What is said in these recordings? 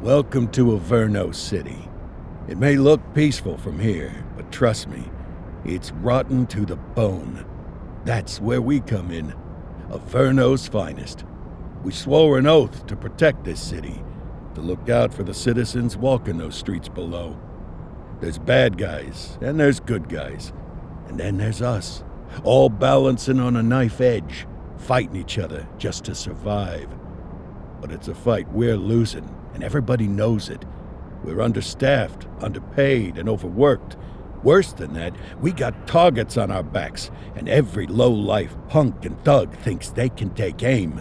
Welcome to Averno City. It may look peaceful from here, but trust me, it's rotten to the bone. That's where we come in. Averno's finest. We swore an oath to protect this city, to look out for the citizens walking those streets below. There's bad guys, and there's good guys. And then there's us, all balancing on a knife edge, fighting each other just to survive. But it's a fight we're losing, and everybody knows it. We're understaffed, underpaid, and overworked. Worse than that, we got targets on our backs, and every low-life punk and thug thinks they can take aim.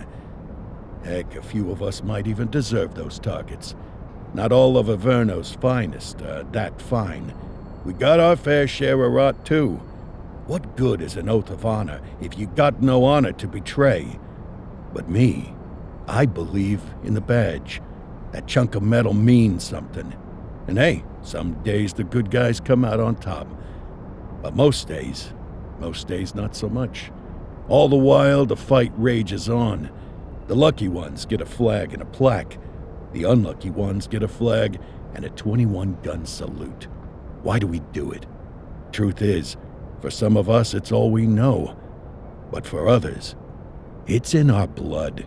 Heck, a few of us might even deserve those targets. Not all of Averno's finest are that fine. We got our fair share of rot, too. What good is an oath of honor if you got no honor to betray? But me, I believe in the badge. That chunk of metal means something. And hey, some days the good guys come out on top. But most days not so much. All the while, the fight rages on. The lucky ones get a flag and a plaque. The unlucky ones get a flag and a 21-gun salute. Why do we do it? Truth is, for some of us it's all we know. But for others, it's in our blood.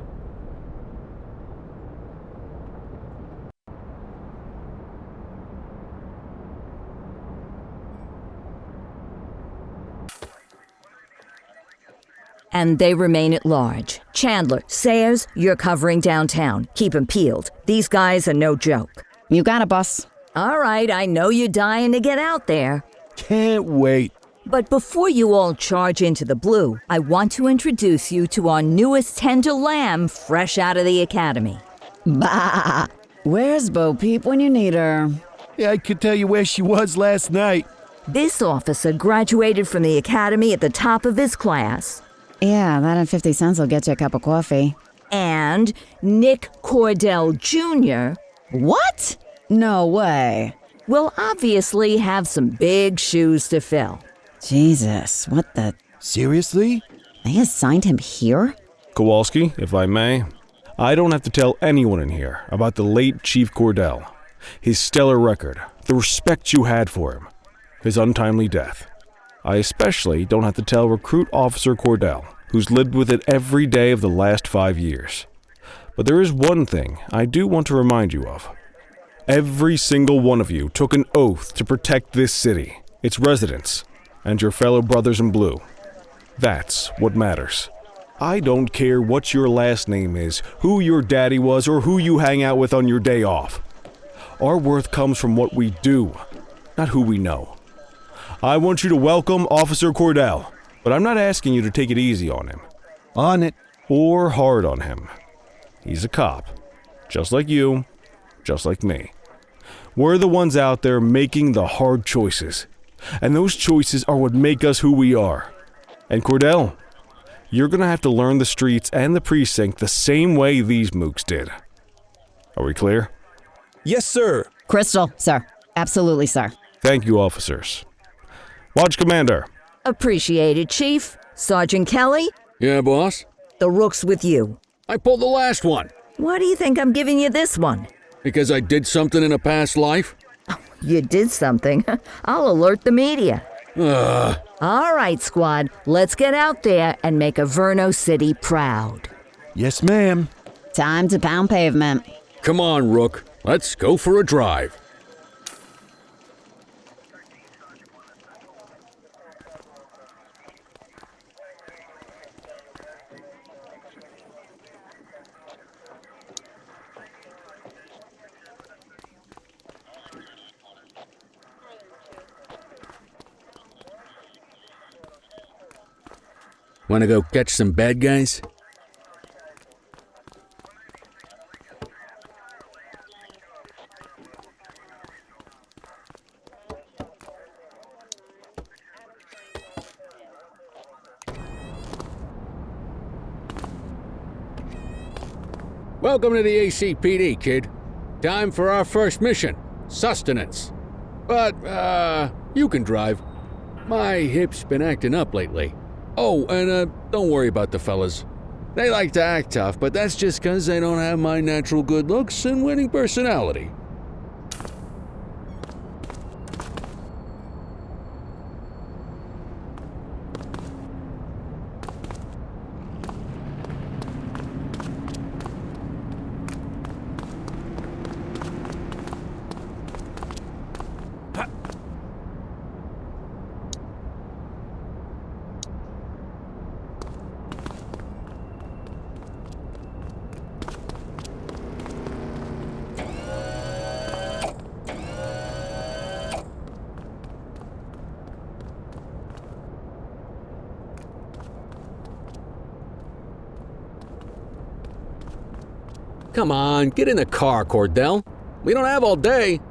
And they remain at large. Chandler, Sayers, you're covering downtown. Keep 'em peeled. These guys are no joke. You got it, boss. All right, I know you're dying to get out there. Can't wait. But before you all charge into the blue, I want to introduce you to our newest tender lamb fresh out of the academy. Bah! Where's Bo Peep when you need her? Yeah, I could tell you where she was last night. This officer graduated from the academy at the top of his class. Yeah, that and 50 cents will get you a cup of coffee. And Nick Cordell Jr. What? No way. will obviously have some big shoes to fill. Jesus, what the... Seriously? They assigned him here? Kowalski, if I may, I don't have to tell anyone in here about the late Chief Cordell, his stellar record, the respect you had for him, his untimely death. I especially don't have to tell Recruit Officer Cordell, who's lived with it every day of the last 5 years. But there is one thing I do want to remind you of. Every single one of you took an oath to protect this city, its residents, and your fellow brothers in blue. That's what matters. I don't care what your last name is, who your daddy was, or who you hang out with on your day off. Our worth comes from what we do, not who we know. I want you to welcome Officer Cordell, but I'm not asking you to take it easy on him. On it. Or hard on him. He's a cop, just like you, just like me. We're the ones out there making the hard choices, and those choices are what make us who we are. And Cordell, you're gonna have to learn the streets and the precinct the same way these mooks did. Are we clear? Yes, sir. Crystal, sir. Absolutely, sir. Thank you, officers. Watch Commander. Appreciated, Chief. Sergeant Kelly, Yeah, boss? the rook's with you. I pulled the last one. Why do you think I'm giving you this one? Because I did something in a past life? You did something. I'll alert the media. All right, squad. Let's get out there and make Averno City proud. Yes, ma'am. Time to pound pavement. Come on, Rook. Let's go for a drive. Wanna go catch some bad guys? Welcome to the ACPD, kid. Time for our first mission, sustenance. But, you can drive. My hip's been acting up lately. Oh, and don't worry about the fellas. They like to act tough, but that's just 'cause they don't have my natural good looks and winning personality. Come on, get in the car, Cordell. We don't have all day.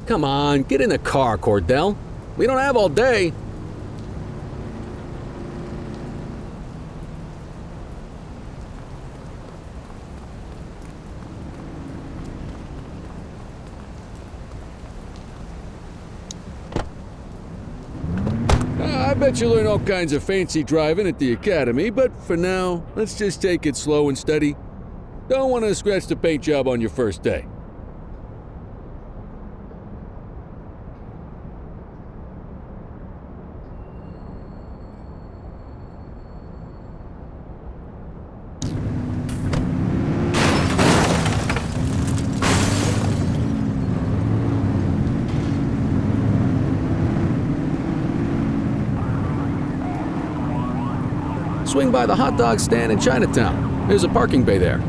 Come on, get in the car, Cordell. We don't have all day. I bet you learn all kinds of fancy driving at the academy, but for now, let's just take it slow and steady. Don't want to scratch the paint job on your first day. Swing by the hot dog stand in Chinatown. There's a parking bay there.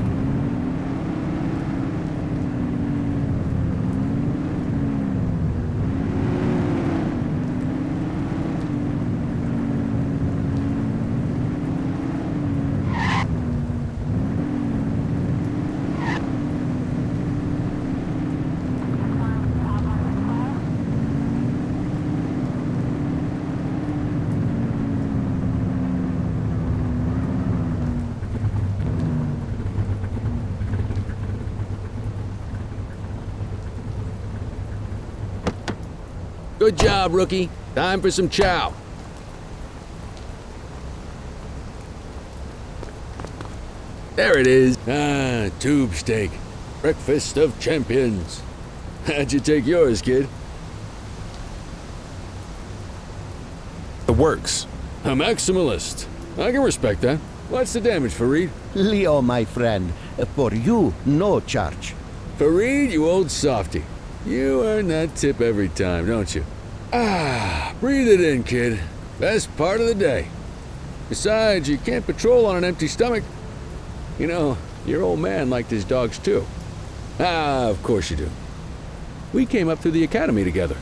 Good job, rookie. Time for some chow. There it is. Ah, tube steak. Breakfast of champions. How'd you take yours, kid? The works. A maximalist. I can respect that. What's the damage, Fareed? Leo, my friend, for you, no charge. Fareed, you old softy. You earn that tip every time, don't you? Ah, breathe it in, kid. Best part of the day. Besides, you can't patrol on an empty stomach. You know, your old man liked his dogs too. Ah, of course you do. We came up through the academy together.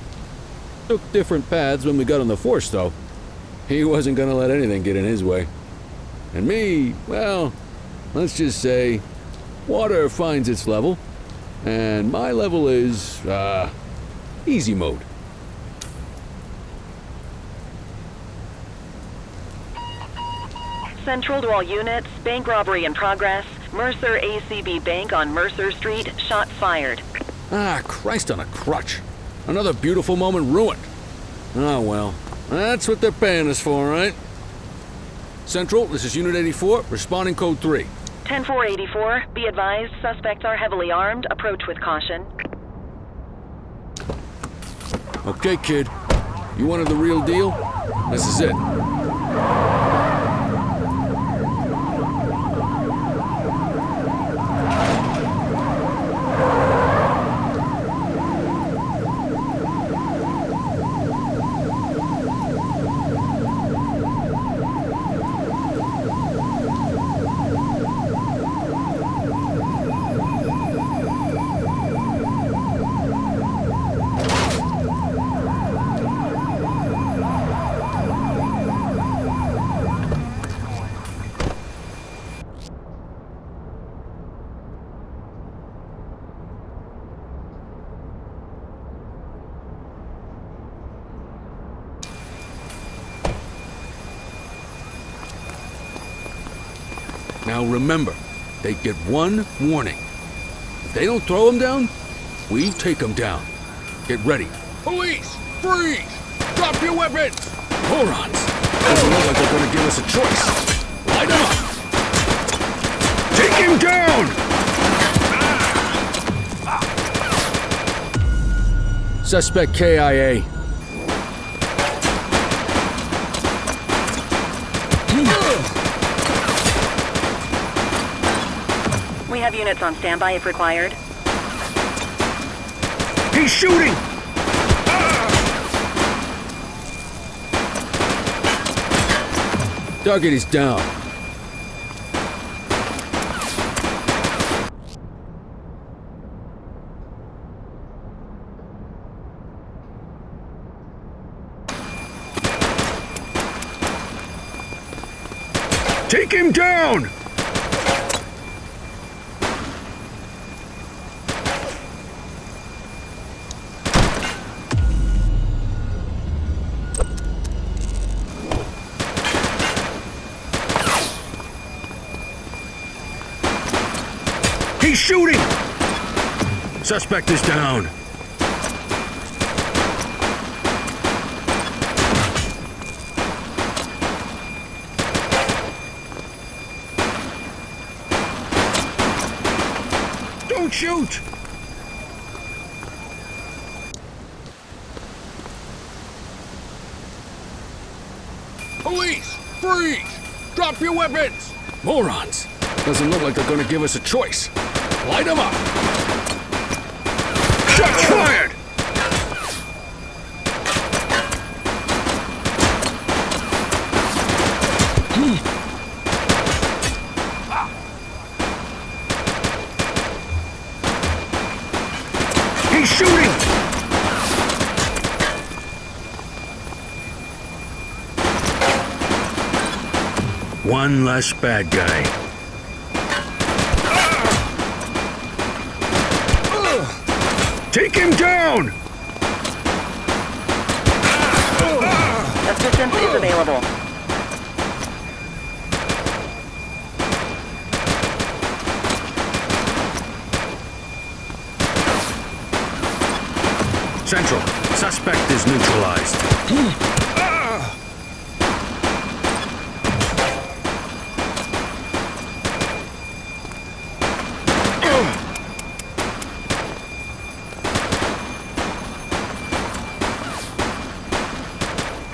Took different paths when we got on the force, though. He wasn't gonna let anything get in his way. And me, well, let's just say, water finds its level, and my level is, easy mode. Central to all units, bank robbery in progress. Mercer ACB Bank on Mercer Street, shots fired. Ah, Christ on a crutch. Another beautiful moment ruined. Oh well, that's what they're paying us for, right? Central, this is Unit 84, responding code 3. 10-484, be advised, suspects are heavily armed, approach with caution. Okay, kid. You wanted the real deal? This is it. Now remember, they get one warning. If they don't throw them down, we take them down. Get ready. Police! Freeze! Drop your weapons! Morons! Doesn't look like they're gonna give us a choice. Light them up! Take him down! Suspect KIA. We have units on standby if required. He's shooting! Target is down. Take him down! He's shooting! Suspect is down. Don't shoot! Police! Freeze! Drop your weapons! Morons! Doesn't look like they're gonna give us a choice. Light them up! Shots fired! He's shooting! One less bad guy. Take him down! Assistance is available. Central, Suspect is neutralized.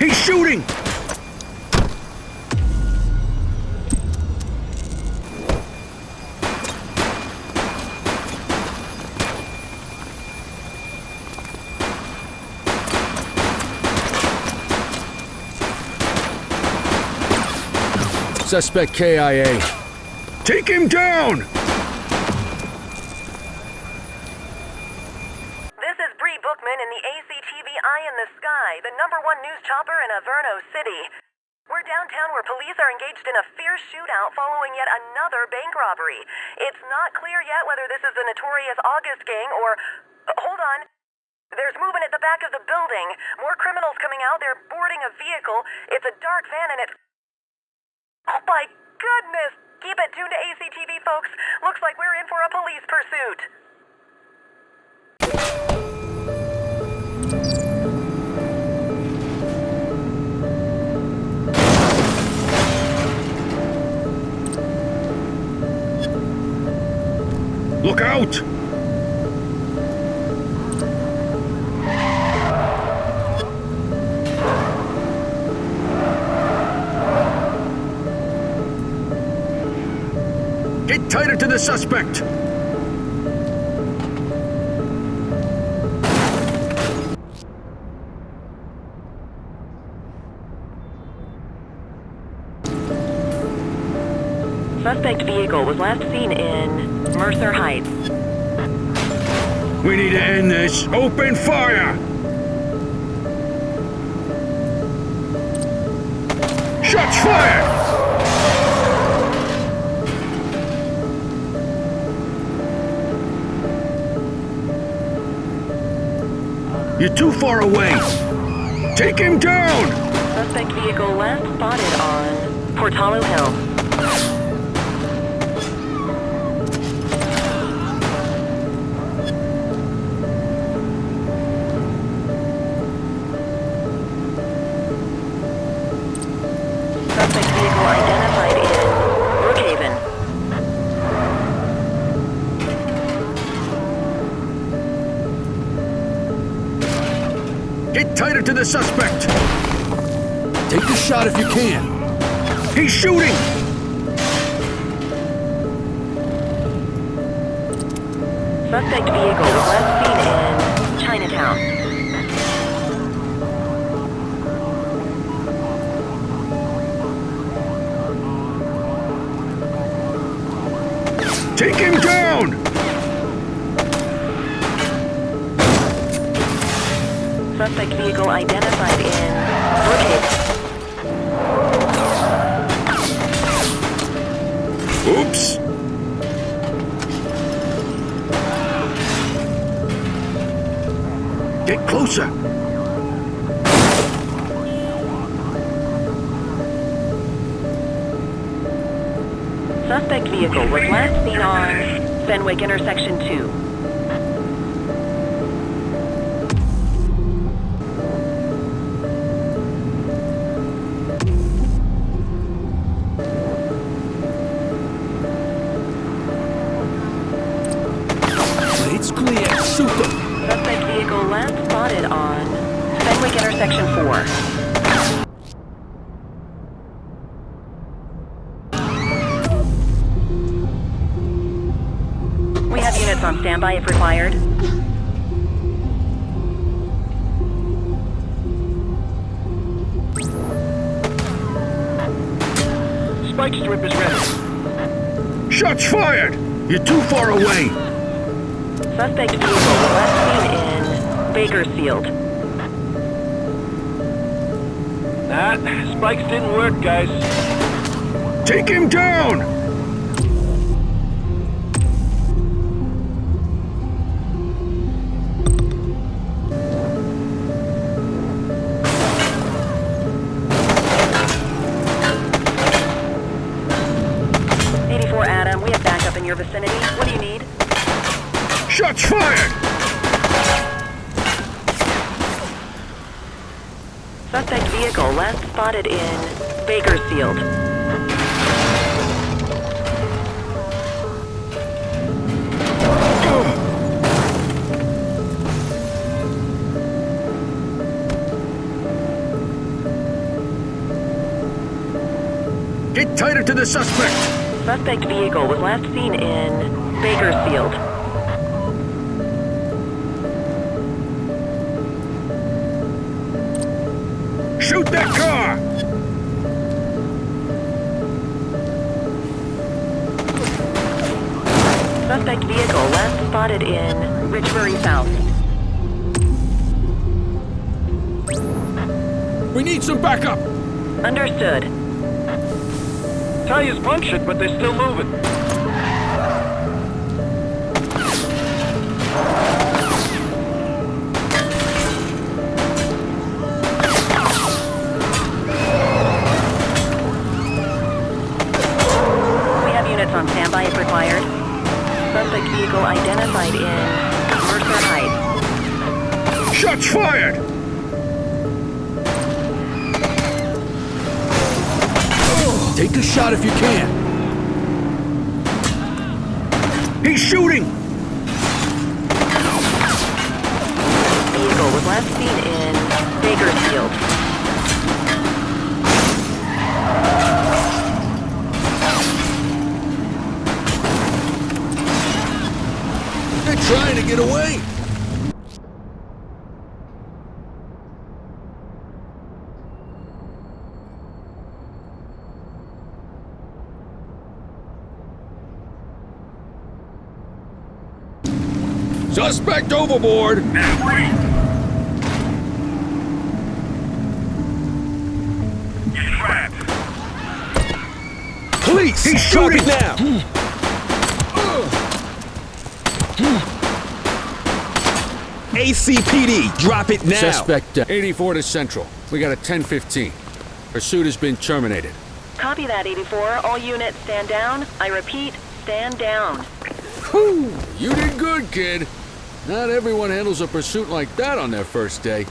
He's shooting! Suspect KIA. Take him down! This is Bree Bookman in the ACTV Eye in the Sky, the #1 news chopper in Averno City. We're downtown where police are engaged in a fierce shootout following yet another bank robbery. It's not clear yet whether this is the notorious August gang or... hold on. There's movement at the back of the building. More criminals coming out. They're boarding a vehicle. It's a dark van and it's... oh my goodness! Keep it tuned to ACTV, folks. Looks like we're in for a police pursuit. Look out! Get tighter to the suspect! Suspect vehicle was last seen in Mercer Heights. We need to end this. Open fire! Shots fired! You're too far away. Take him down! Suspect vehicle last spotted on Portalo Hill. Suspect vehicle identified in Brookhaven. Get tighter to the suspect! Take the shot if you can. He's shooting! Suspect vehicle was last seen in Chinatown. Take him down! Suspect vehicle identified in Brookhaven. Oops! Get closer! Suspect vehicle was last seen on Fenwick Intersection 2. It's clear. Shoot them. Suspect vehicle last spotted on Fenwick Intersection 4. We have units on standby if required. Spike strip is ready. Shots fired! You're too far away! Suspect vehicle was last seen in Bakersfield. Spikes didn't work, guys. Take him down! Adam, we have backup in your vicinity. What do you need? Shots fired! Suspect vehicle last spotted in Bakersfield. Get tighter to the suspect! Suspect vehicle was last seen in Bakersfield. Shoot that car! Suspect vehicle last spotted in Richbury South. We need some backup! Understood. Tires punctured, but they're still moving. We have units on standby if required. Suspect vehicle identified in Mercer Heights. Shots fired! Take a shot if you can. He's shooting! Vehicle was last seen in Bakersfield. They're trying to get away. Suspect overboard! Police! He's shooting! now! ACPD, drop it now. Suspect 84 to Central. We got a 1015. Pursuit has been terminated. Copy that, 84. All units stand down. I repeat, stand down. Whew! You did good, kid. Not everyone handles a pursuit like that on their first day.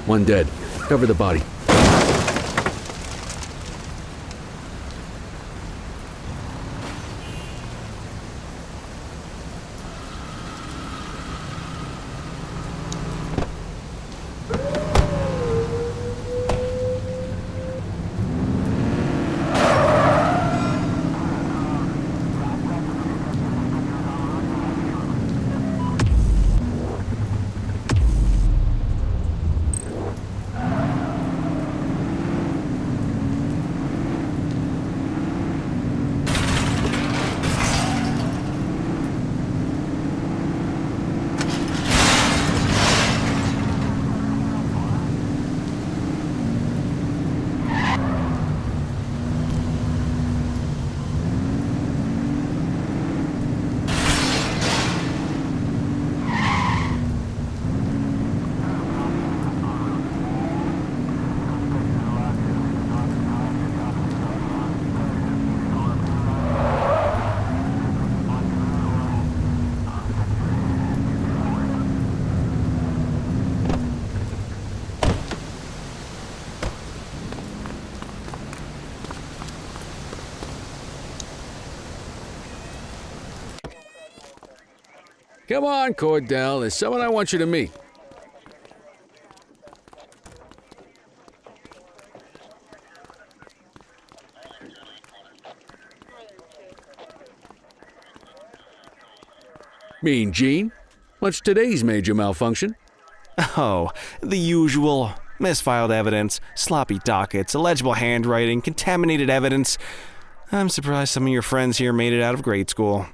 One dead. Cover the body. Come on, Cordell. There's someone I want you to meet. Mean Gene? What's today's major malfunction? Oh, the usual. Misfiled evidence, sloppy dockets, illegible handwriting, contaminated evidence. I'm surprised some of your friends here made it out of grade school.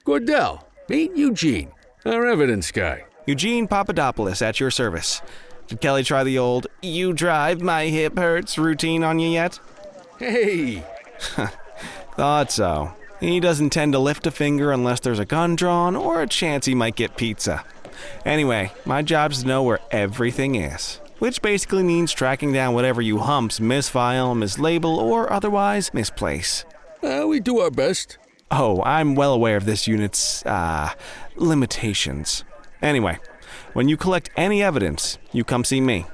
Cordell, Meet Eugene, our evidence guy. Eugene Papadopoulos at your service. Did Kelly try the old "you drive, my hip hurts" routine on you yet? Hey! Thought so. He doesn't tend to lift a finger unless there's a gun drawn or a chance he might get pizza. Anyway, my job's to know where everything is, which basically means tracking down whatever you humps misfile, mislabel, or otherwise misplace. We do our best. Oh, I'm well aware of this unit's, limitations. Anyway, when you collect any evidence, you come see me.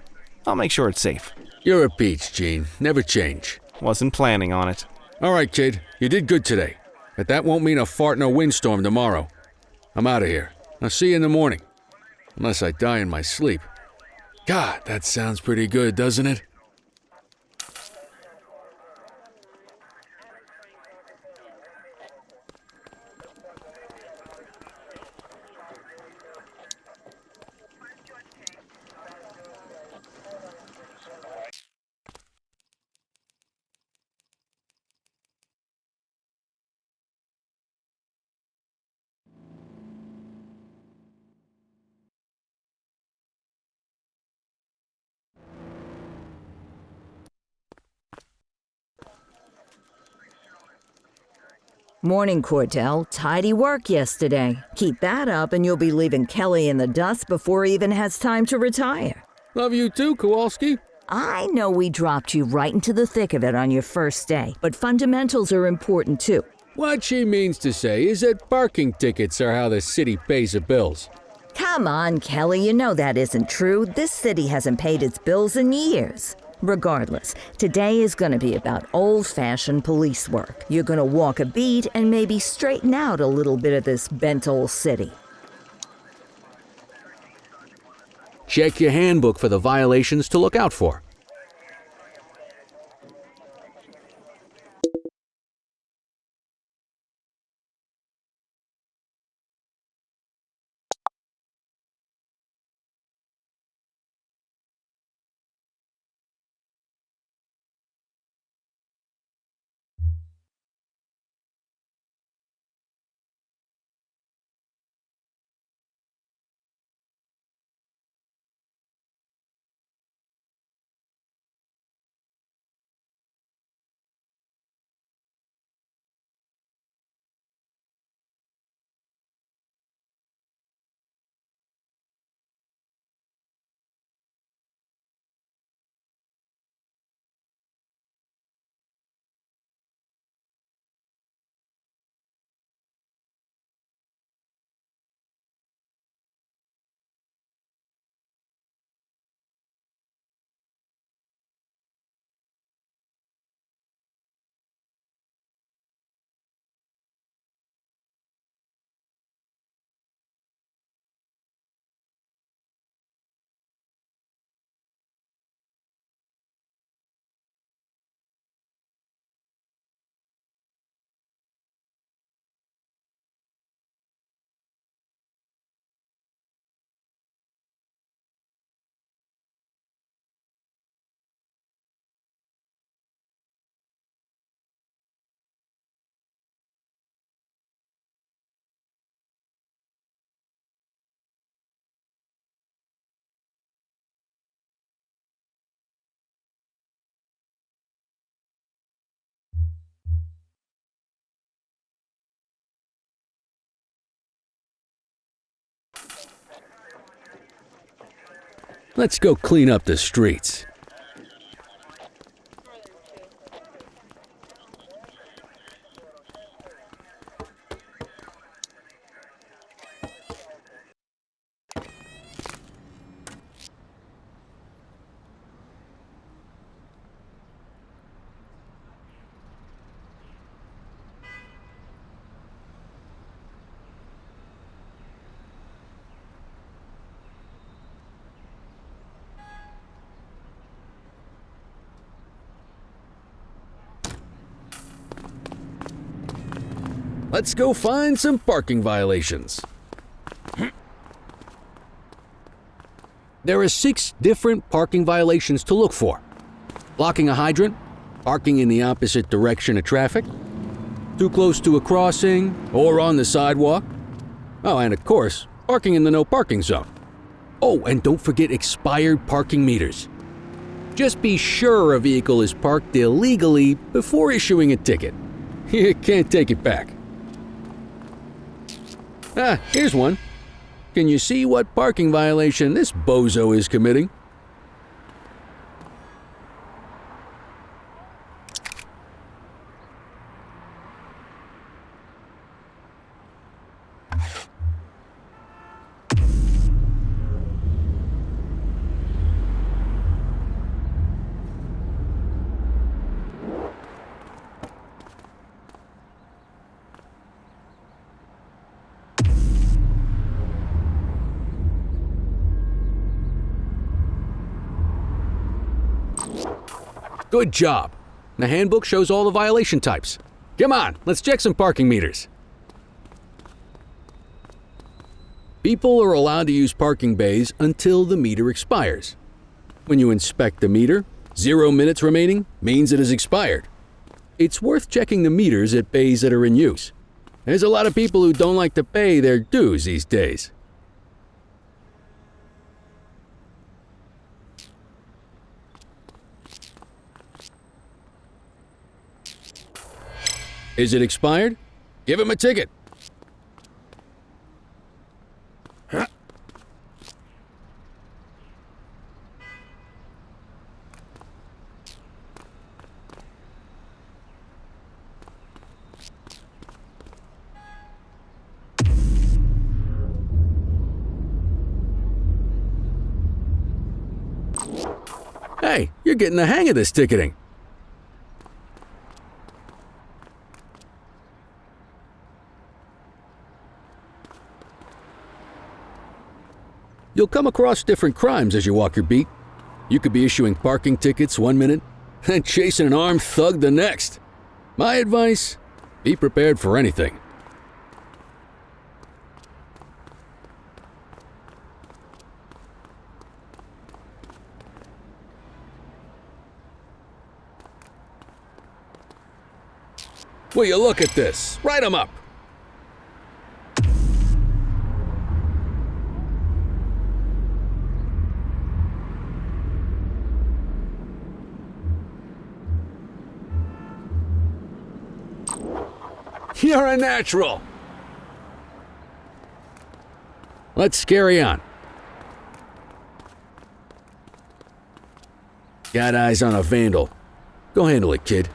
I'll make sure it's safe. You're a peach, Gene. Never change. Wasn't planning on it. All right, kid. You did good today. But that won't mean a fart in a windstorm tomorrow. I'm out of here. I'll see you in the morning. Unless I die in my sleep. God, that sounds pretty good, doesn't it? Morning, Cordell. Tidy work yesterday. Keep that up and you'll be leaving Kelly in the dust before he even has time to retire. Love you too, Kowalski. I know we dropped you right into the thick of it on your first day, but fundamentals are important too. What she means to say is that parking tickets are how the city pays the bills. Come on, Kelly, you know that isn't true. This city hasn't paid its bills in years. Regardless, today is going to be about old-fashioned police work. You're going to walk a beat and maybe straighten out a little bit of this bent old city. Check your handbook for the violations to look out for. Let's go clean up the streets. Let's go find some parking violations. There are 6 different parking violations to look for. Blocking a hydrant, parking in the opposite direction of traffic, too close to a crossing or on the sidewalk, Oh, and of course, parking in the no parking zone. Oh, and don't forget expired parking meters. Just be sure a vehicle is parked illegally before issuing a ticket. You can't take it back. Ah, here's one. Can you see what parking violation this bozo is committing? Good job. The handbook shows all the violation types. Come on, let's check some parking meters. People are allowed to use parking bays until the meter expires. When you inspect the meter, 0 minutes remaining means it has expired. It's worth checking the meters at bays that are in use. There's a lot of people who don't like to pay their dues these days. Is it expired? Give him a ticket. Hey, you're getting the hang of this ticketing. You'll come across different crimes as you walk your beat. You could be issuing parking tickets 1 minute and chasing an armed thug the next. My advice, be prepared for anything. Will you look at this? Write 'em up. You're a natural. Let's carry on. Got eyes on a vandal. Go handle it, kid.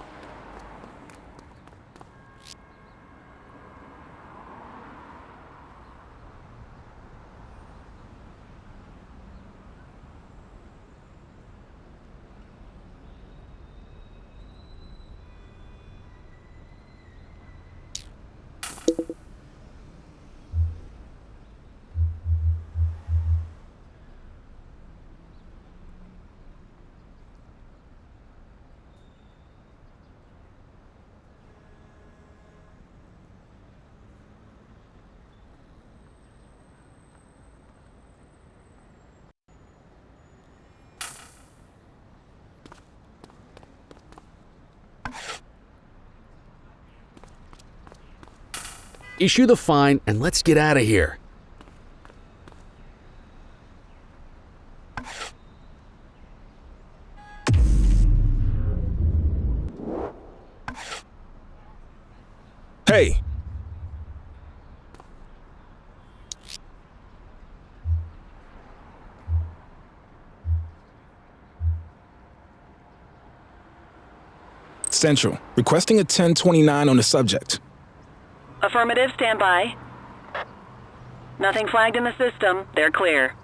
Issue the fine and let's get out of here. Hey! Central, requesting a 1029 on the subject. Affirmative, stand by. Nothing flagged in the system. They're clear.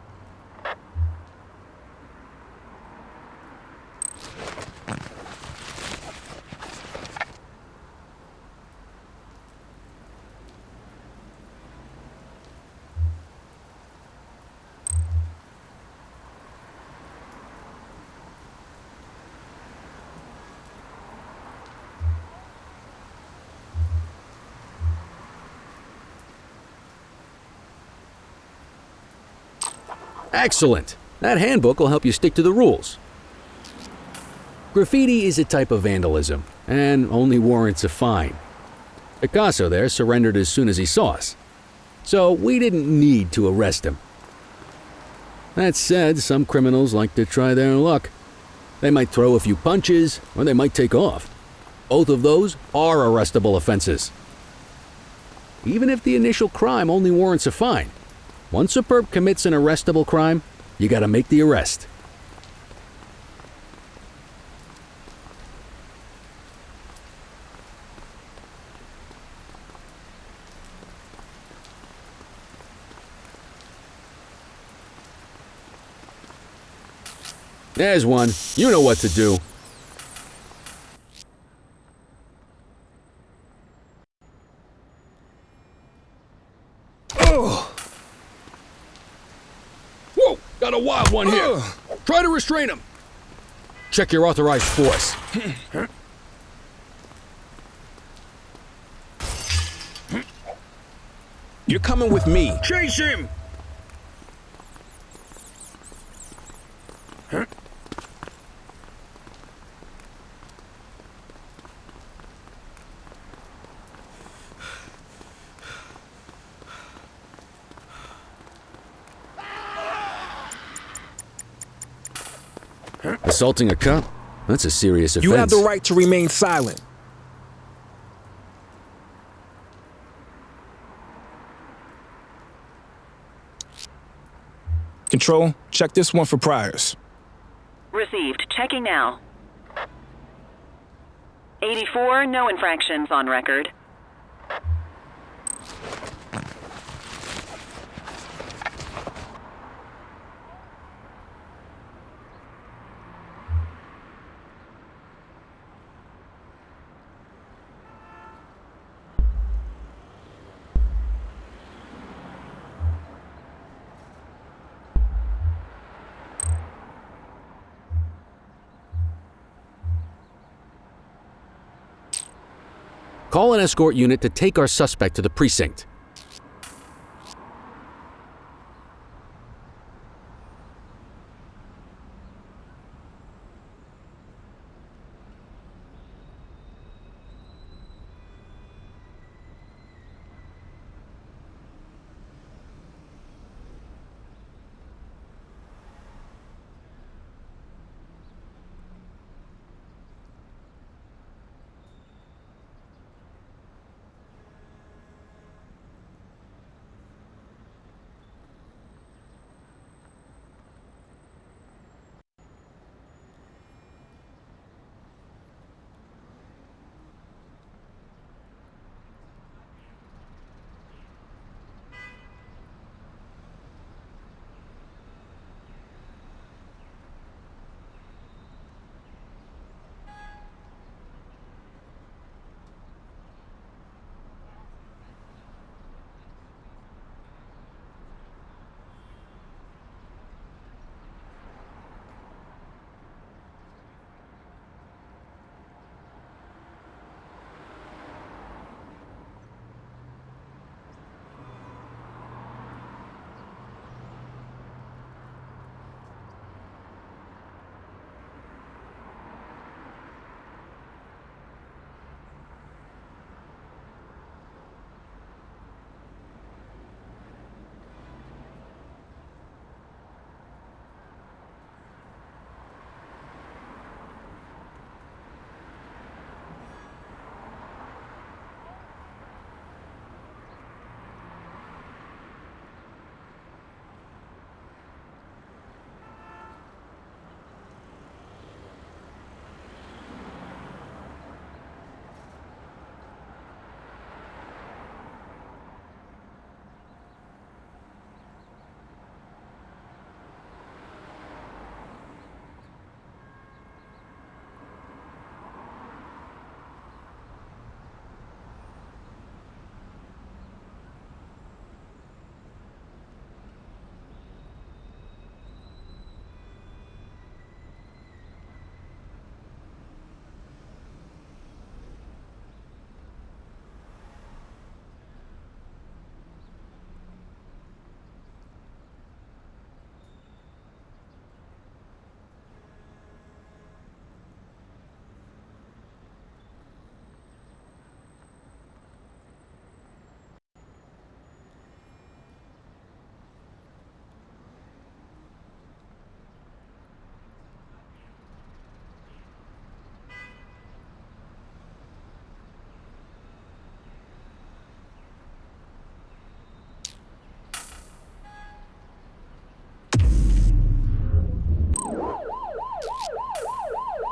Excellent! That handbook will help you stick to the rules. Graffiti is a type of vandalism, and only warrants a fine. Picasso there surrendered as soon as he saw us. so we didn't need to arrest him. That said, some criminals like to try their luck. They might throw a few punches, or they might take off. Both of those are arrestable offenses. Even if the initial crime only warrants a fine, once a perp commits an arrestable crime, you gotta make the arrest. There's one. You know what to do. Whoa! Got a wild one here. Try to restrain him. Check your authorized force. You're coming with me. Chase him! Assaulting a cop? That's a serious offense. You have the right to remain silent. Control, check this one for priors. Received. Checking now. 84, no infractions on record. Call an escort unit to take our suspect to the precinct.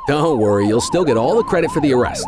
Don't worry, you'll still get all the credit for the arrest.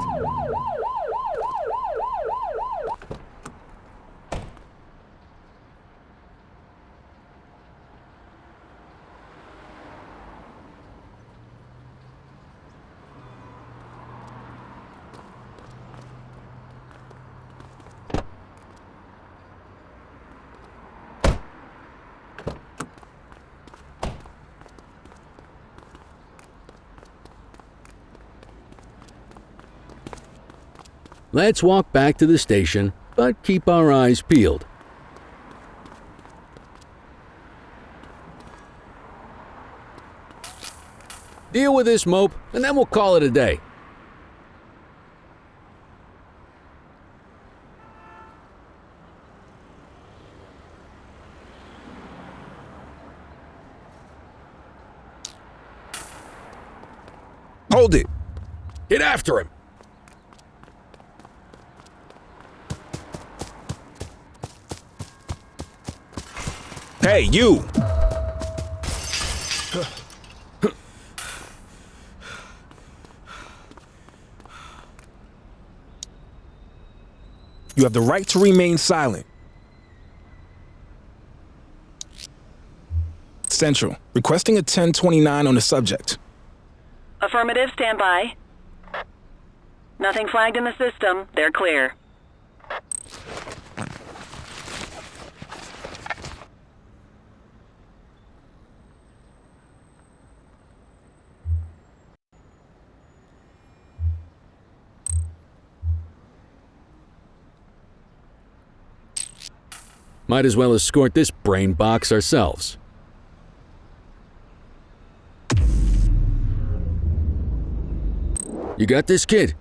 Let's walk back to the station, but keep our eyes peeled. Deal with this mope, and then we'll call it a day. Hold it. Get after him! Hey, you! You have the right to remain silent. Central, requesting a 1029 on the subject. Affirmative, stand by. Nothing flagged in the system. They're clear. Might as well escort this brain box ourselves. You got this, kid?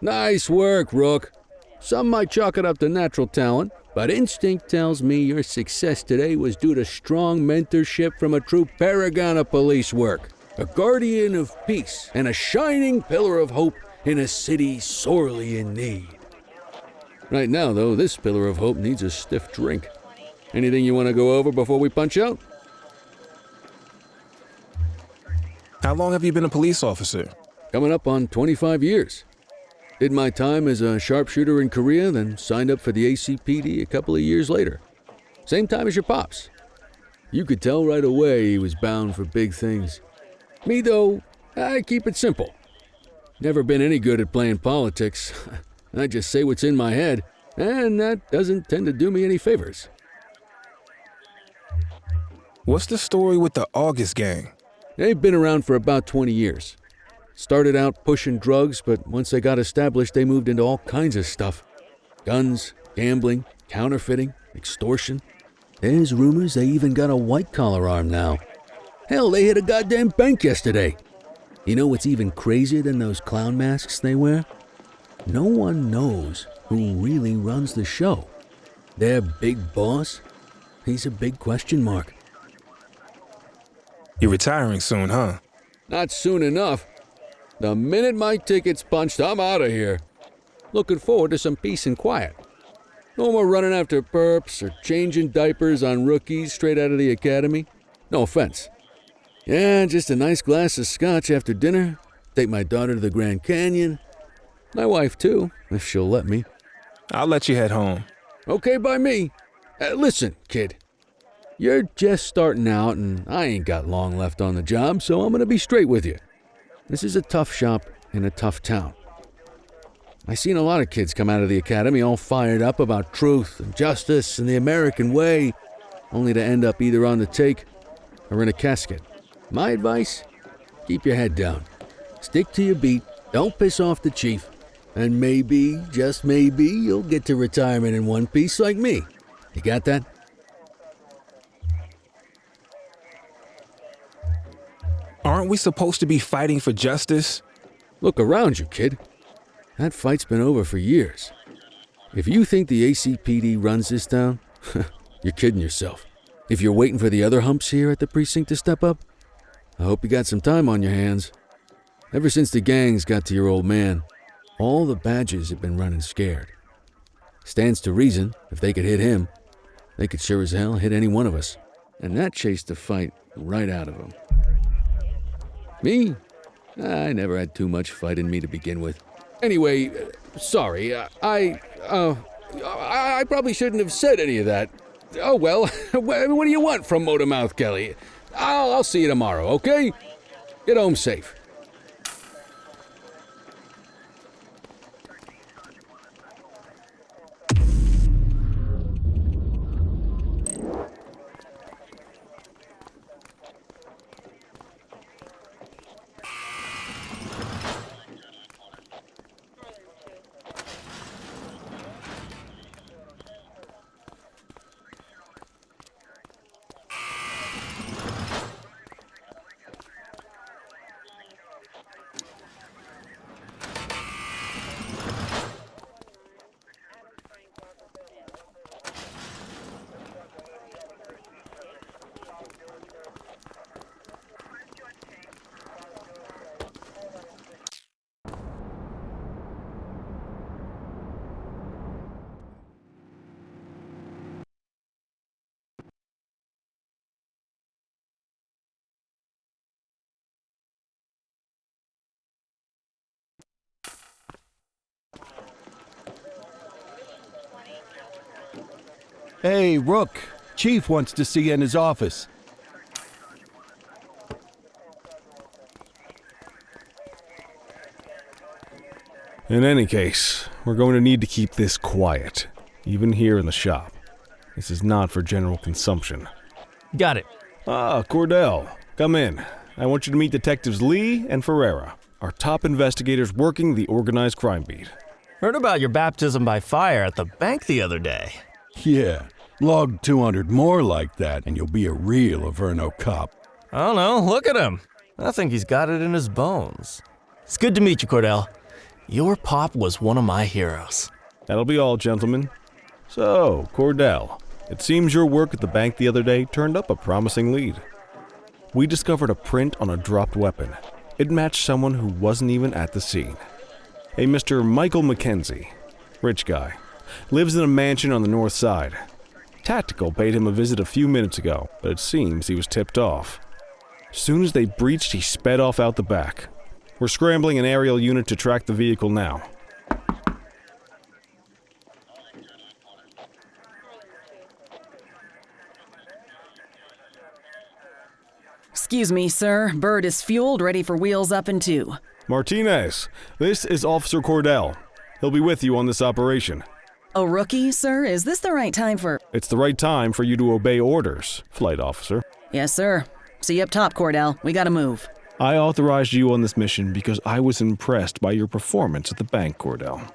Nice work, Rook. Some might chalk it up to natural talent, but instinct tells me your success today was due to strong mentorship from a true paragon of police work, a guardian of peace, and a shining pillar of hope in a city sorely in need. Right now, though, this pillar of hope needs a stiff drink. Anything you want to go over before we punch out? How long have you been a police officer? Coming up on 25 years. Did my time as a sharpshooter in Korea, then signed up for the ACPD a couple of years later. Same time as your pops. You could tell right away he was bound for big things. Me, though, I keep it simple. Never been any good at playing politics. I just say what's in my head, and that doesn't tend to do me any favors. What's the story with the August gang? They've been around for about 20 years. Started out pushing drugs, but once they got established, they moved into all kinds of stuff. Guns, gambling, counterfeiting, extortion. There's rumors they even got a white-collar arm now. Hell, they hit a goddamn bank yesterday. You know what's even crazier than those clown masks they wear? No one knows who really runs the show. Their big boss? He's a big question mark. You're retiring soon, huh? Not soon enough. The minute my ticket's punched, I'm out of here. Looking forward to some peace and quiet. No more running after perps or changing diapers on rookies straight out of the academy. No offense. Yeah, just a nice glass of scotch after dinner. Take my daughter to the Grand Canyon. My wife, too, if she'll let me. I'll let you head home. Okay by me. Listen, kid. You're just starting out, and I ain't got long left on the job, so I'm gonna be straight with you. This is a tough shop in a tough town. I seen a lot of kids come out of the academy all fired up about truth and justice and the American way, only to end up either on the take or in a casket. My advice? Keep your head down. Stick to your beat, don't piss off the chief, and maybe, just maybe, you'll get to retirement in one piece like me. You got that? Aren't we supposed to be fighting for justice? Look around you, kid. That fight's been over for years. If you think the ACPD runs this town, you're kidding yourself. If you're waiting for the other humps here at the precinct to step up, I hope you got some time on your hands. Ever since the gangs got to your old man, all the badges have been running scared. Stands to reason, if they could hit him, they could sure as hell hit any one of us. And that chased the fight right out of them. Me? I never had too much fight in me to begin with. Anyway, sorry, I probably shouldn't have said any of that. Oh well, what do you want from Motormouth Kelly? I'll see you tomorrow, okay? Get home safe. Hey, Rook. Chief wants to see you in his office. In any case, we're going to need to keep this quiet, even here in the shop. This is not for general consumption. Got it. Ah, Cordell, come in. I want you to meet Detectives Lee and Ferreira, our top investigators working the organized crime beat. Heard about your baptism by fire at the bank the other day. Yeah, log 200 more like that and you'll be a real Averno cop. I don't know, look at him. I think he's got it in his bones. It's good to meet you, Cordell. Your pop was one of my heroes. That'll be all, gentlemen. So, Cordell, it seems your work at the bank the other day turned up a promising lead. We discovered a print on a dropped weapon. It matched someone who wasn't even at the scene. A Mr. Michael McKenzie, rich guy, lives in a mansion on the north side. Tactical paid him a visit a few minutes ago, but it seems he was tipped off. Soon as they breached, he sped off out the back. We're scrambling an aerial unit to track the vehicle now. Excuse me, sir. Bird is fueled, ready for wheels up in 2. Martinez, this is Officer Cordell. He'll be with you on this operation. A rookie, sir? Is this the right time for... It's the right time for you to obey orders, Flight Officer. Yes, sir. See you up top, Cordell. We gotta move. I authorized you on this mission because I was impressed by your performance at the bank, Cordell.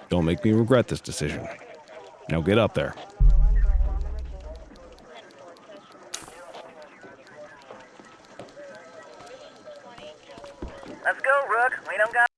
Don't make me regret this decision. Now get up there. Let's go, Rook. We don't got